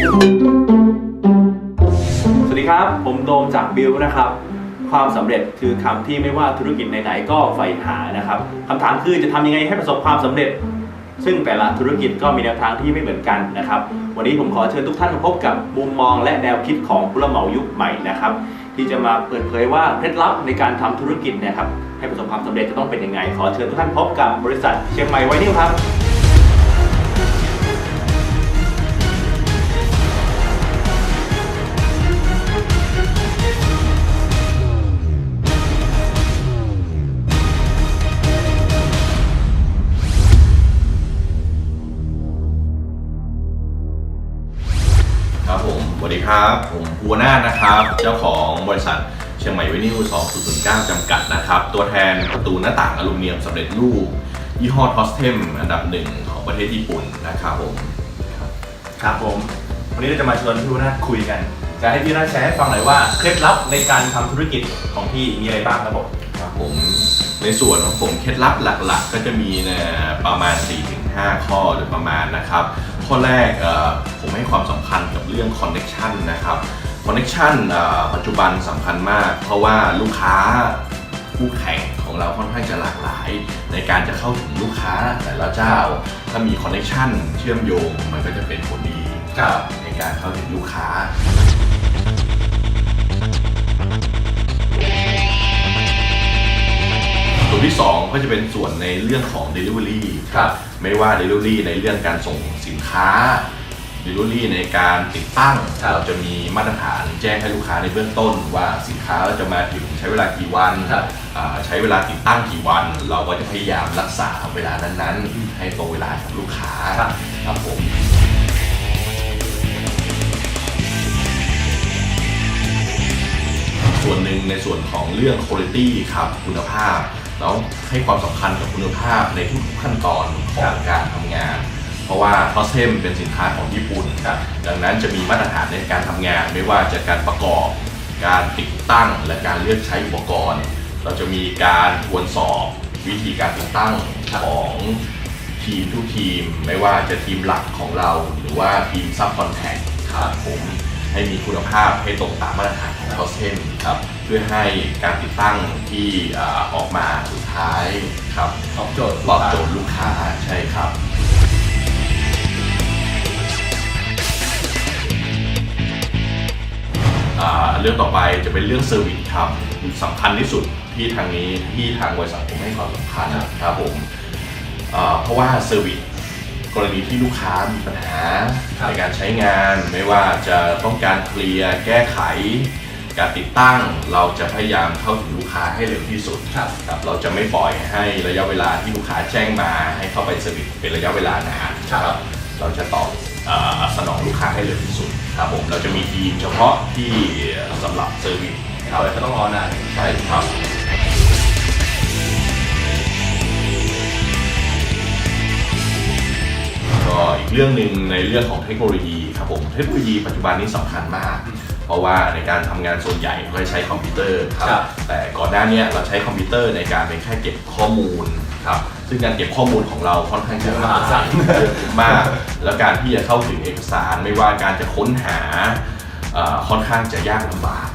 สวัสดีครับผมโดมจากบิลนะครับความสำเร็จคือคำที่ไม่ว่าธุรกิจไหนๆก็ใฝ่หานะครับคำถามคือจะทำยังไงให้ประสบความสำเร็จซึ่งแต่ละธุรกิจก็มีแนวทางที่ไม่เหมือนกันนะครับวันนี้ผมขอเชิญทุกท่านมาพบกับมุมมองและแนวคิดของผู้รับเหมายุคใหม่นะครับที่จะมาเปิดเผยว่าเคล็ดลับในการทำธุรกิจเนี่ยครับให้ประสบความสำเร็จจะต้องเป็นยังไงขอเชิญทุกท่านพบกับบริษัทเชียงใหม่ไวนิลครับครับผมสวัสดีครับผมภูวนาถนะครับเจ้าของบริษัทเชียงใหม่ไวนิล2009จำกัดนะครับตัวแทนประตูหน้าต่างอลูมิเนียมสำเร็จรูปยี่ห้อทอสเทมอันดับหนึ่งของประเทศญี่ปุ่นนะครับผมครับผมวันนี้เราจะมาชวนพี่วนาถคุยกันจะให้พี่วนาถแชร์ให้ฟังหน่อยว่าเคล็ดลับในการทำธุรกิจของพี่มีอะไรบ้างครับผมครับผมในส่วนของผมเคล็ดลับหลักๆก็จะมีประมาณ 4-5 ข้อโดยประมาณนะครับข้อแรกผมให้ความสำคัญกับเรื่องคอนเนคชันนะครับคอนเนคชันปัจจุบันสำคัญมากเพราะว่าลูกค้าคู่แข่งของเราค่อนข้างจะหลากหลายในการจะเข้าถึงลูกค้าแต่ละเจ้าถ้ามีคอนเนคชันเชื่อมโยงมันก็จะเป็นผลดีในการเข้าถึงลูกค้าส่วนที่2ก็จะเป็นส่วนในเรื่องของ Delivery ไม่ว่า Delivery ในเรื่องการส่งสินค้า Delivery ในการติดตั้งเราจะมีมาตรฐานแจ้งให้ลูกค้าในเบื้องต้นว่าสินค้าจะมาถึงใช้เวลากี่วันใช้เวลาติดตั้งกี่วันเราก็จะพยายามรักษาเวลานั้นๆให้ตรงเวลากับลูกค้าครับผมส่วนหนึ่งในส่วนของเรื่อง quality ครับคุณภาพแล้วให้ความสำคัญกับคุณภาพในทุกขั้นตอนของการทำงานเพราะว่าทอสเทมเป็นสินค้าของญี่ปุ่นดังนั้นจะมีมาตรฐานในการทำงานไม่ว่าจะการประกอบการติดตั้งและการเลือกใช้อุปกรณ์เราจะมีการทวนสอบวิธีการติดตั้งของทีมทุกทีมไม่ว่าจะทีมหลักของเราหรือว่าทีมซับคอนแทคครับผมให้มีคุณภาพให้ตรงตามมาตรฐานของทอสเทมครับเพื่อให้การติดตั้งที่ออกมาสุดท้ายครับตอบโจทย์ลูกค้าใช่ครับเรื่องต่อไปจะเป็นเรื่องเซอร์วิสครับสำคัญที่สุดที่ทางบริษัทผมให้ความสำคัญครับผมเพราะว่าเซอร์วิสกรณีที่ลูกค้ามีปัญหาในการใช้งานไม่ว่าจะต้องการเคลียร์แก้ไขการติดตั้งเราจะพยายามเข้าถึงลูกค้าให้เร็วที่สุดครับเราจะไม่ปล่อยให้ระยะเวลาที่ลูกค้าแจ้งมาให้เข้าไปเซอร์วิสเป็นระยะเวลานานครับเราจะตอบสนองลูกค้าให้เร็วที่สุดครับผมเราจะมีทีมเฉพาะที่สำหรับเซอร์วิสเราจะต้องรอนานใช่ครับก็อีกเรื่องหนึ่งในเรื่องของเทคโนโลยีครับผมเทคโนโลยีปัจจุบันนี้สำคัญมากเพราะว่าในการทำงานส่วนใหญ่เราใช้คอมพิวเตอร์ครับแต่ก่อนหน้านี้เราใช้คอมพิวเตอร์ในการเป็นแค่เก็บข้อมูลครับซึ่งการเก็บข้อมูลของเราค่อนข้างจะมากแล้วการที่จะเข้าถึงเอกสารไม่ว่าการจะค้นหาค่อนข้างจะยากลำบาก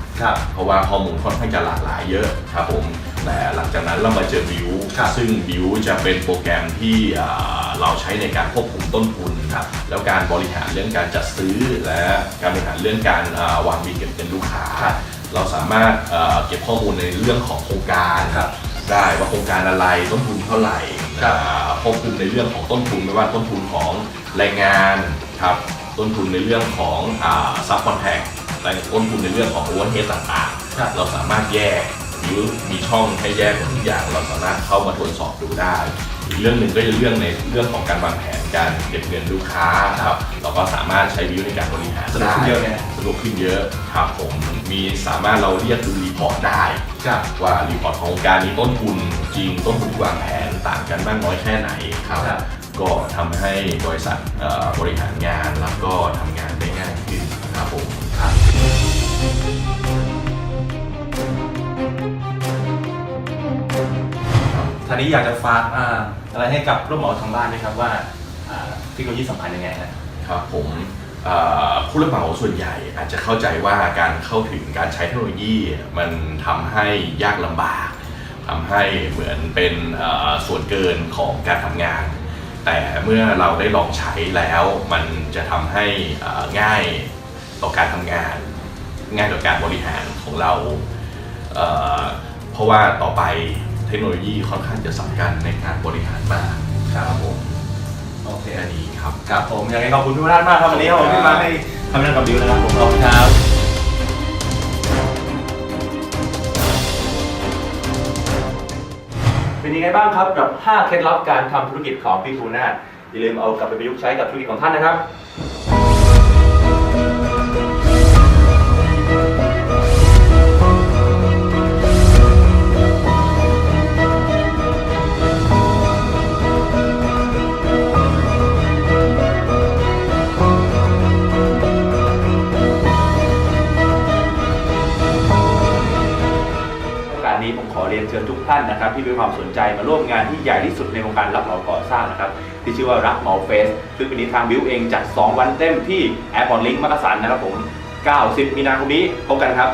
เพราะว่าข้อมูลค่อนข้างจะหลากหลายเยอะครับผมแต่หลังจากนั้นเรามาเจอบิวซึ่งบิวจะเป็นโปรแกรมที่เราใช้ในการควบคุมต้นทุนแล้วการบริหารเรื่องการจัดซื้อและการบริหารเรื่องการวางบินเก็บเงินลูกค้าเราสามารถเก็บข้อมูลในเรื่องของโครงการได้ว่าโครงการอะไรต้นทุนเท่าไหร่ควบคุมในเรื่องของต้นทุนไม่ว่าต้นทุนของแรงงานครับต้นทุนในเรื่องของซับคอนแทคและต้นทุนในเรื่องของโอเวอร์เฮดต่างๆเราสามารถแยกหรือมีช่องให้แยกทุกอย่างเราสามารถเข้ามาตรวจสอบดูได้อีกเรื่องหนึ่งก็จะเรื่องในเรื่องของการวางแผนการเก็บเงินลูกค้าครับเราก็สามารถใช้วิวในการบริหารสะดวกขึ้นเยอะครับผมมีสามารถเราเรียกดูรีพอร์ตได้ว่ารีพอร์ตของการนี้ต้นทุนจริงต้นทุนที่วางแผนต่างกันมากน้อยแค่ไหนครับก็ทำให้บริษัทบริหารงานแล้วก็ทำงานได้ง่ายขึ้นครับผมท่านี้อยากจะฝากอะไรให้กับผู้รับเหมาทางบ้านไหมครับว่าเทคโนโลยีสำคัญยังไงครับผม ผู้รับเหมาส่วนใหญ่อาจจะเข้าใจว่าการเข้าถึงการใช้เทคโนโลยีมันทำให้ยากลำบากทำให้เหมือนเป็นส่วนเกินของการทำงาน แต่เมื่อเราได้ลองใช้แล้วมันจะทำให้ง่ายต่อการทำงานง่ายต่อการบริหารของเราเพราะว่าต่อไปเทคโนโลยีค่อนข้างจะสำคัญในการบริหารมากครับผม โอเค อันนี้ครับ ครับผมยังไงขอบคุณพี่วราชมากครับวันนี้ผมที่มาให้คำแนะนำกับบิวนะครับผมขอบคุณครับเป็นยังไงบ้างครับกับ 5 เคล็ดลับการทำธุรกิจของพี่ภูนาถอย่าลืมเอากลับไปประยุกต์ใช้กับธุรกิจของท่านนะครับนี้ผมขอเรียนเชิญทุกท่านนะครับที่มีความสนใจมาร่วมงานที่ใหญ่ที่สุดในวงการรับเหมาก่อสร้างนะครับที่ชื่อว่ารับเหมาเฟสซึ่งปีนี้ทางบิวเองจัด2 วันเต็มที่แอร์พอร์ตลิงก์มักกะสันนะครับผม 90 มีนาคมนี้พบกันครับ